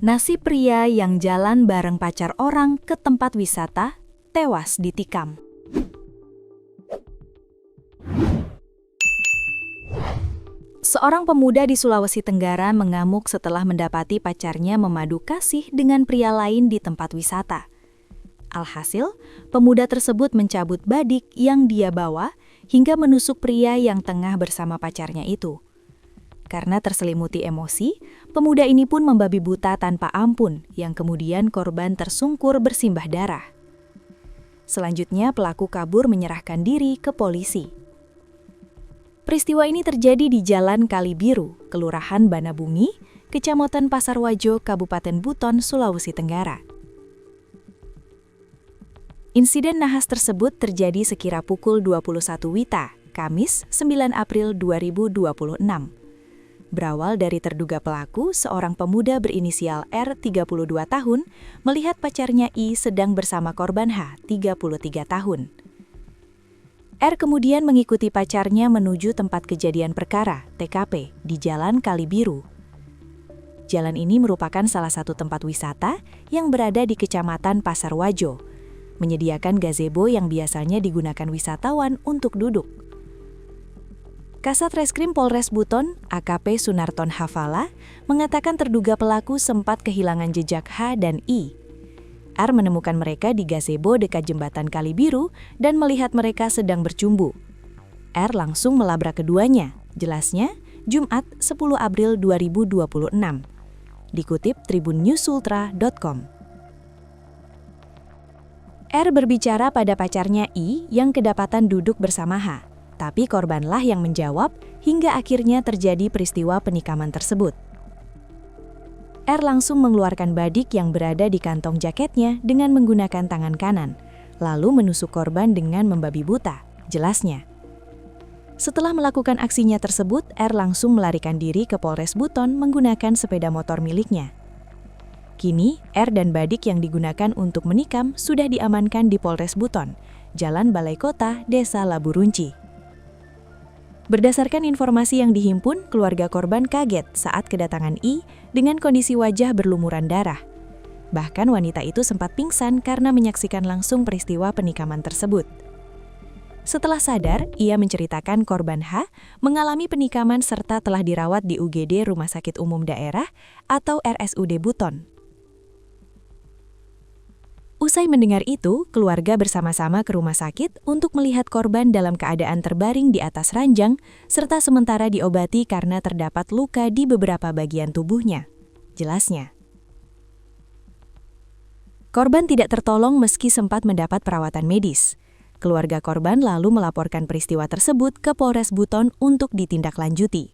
Nasib pria yang jalan bareng pacar orang ke tempat wisata, tewas ditikam. Seorang pemuda di Sulawesi Tenggara mengamuk setelah mendapati pacarnya memadu kasih dengan pria lain di tempat wisata. Alhasil, pemuda tersebut mencabut badik yang dia bawa hingga menusuk pria yang tengah bersama pacarnya itu. Karena terselimuti emosi, pemuda ini pun membabi buta tanpa ampun yang kemudian korban tersungkur bersimbah darah. Selanjutnya pelaku kabur menyerahkan diri ke polisi. Peristiwa ini terjadi di Jalan Kalibiru, Kelurahan Banabungi, Kecamatan Pasarwajo, Kabupaten Buton, Sulawesi Tenggara. Insiden nahas tersebut terjadi sekira pukul 21 WITA, Kamis 9 April 2026. Berawal dari terduga pelaku, seorang pemuda berinisial R 32 tahun, melihat pacarnya I sedang bersama korban H 33 tahun. R kemudian mengikuti pacarnya menuju tempat kejadian perkara, TKP, di Jalan Kalibiru. Jalan ini merupakan salah satu tempat wisata yang berada di Kecamatan Pasarwajo, menyediakan gazebo yang biasanya digunakan wisatawan untuk duduk. Kasat Reskrim Polres Buton, AKP Sunarton Hafala, mengatakan terduga pelaku sempat kehilangan jejak H dan I. R menemukan mereka di gazebo dekat jembatan Kalibiru dan melihat mereka sedang bercumbu. R langsung melabrak keduanya, jelasnya Jumat 10 April 2026. Dikutip tribunNewsUltra.com. R berbicara pada pacarnya I yang kedapatan duduk bersama H, tapi korbanlah yang menjawab hingga akhirnya terjadi peristiwa penikaman tersebut. R langsung mengeluarkan badik yang berada di kantong jaketnya dengan menggunakan tangan kanan, lalu menusuk korban dengan membabi buta, jelasnya. Setelah melakukan aksinya tersebut, R langsung melarikan diri ke Polres Buton menggunakan sepeda motor miliknya. Kini, R dan badik yang digunakan untuk menikam sudah diamankan di Polres Buton, Jalan Balai Kota, Desa Laburunci. Berdasarkan informasi yang dihimpun, keluarga korban kaget saat kedatangan I dengan kondisi wajah berlumuran darah. Bahkan wanita itu sempat pingsan karena menyaksikan langsung peristiwa penikaman tersebut. Setelah sadar, ia menceritakan korban H mengalami penikaman serta telah dirawat di UGD Rumah Sakit Umum Daerah atau RSUD Buton. Usai mendengar itu, keluarga bersama-sama ke rumah sakit untuk melihat korban dalam keadaan terbaring di atas ranjang, serta sementara diobati karena terdapat luka di beberapa bagian tubuhnya. Jelasnya. Korban tidak tertolong meski sempat mendapat perawatan medis. Keluarga korban lalu melaporkan peristiwa tersebut ke Polres Buton untuk ditindaklanjuti.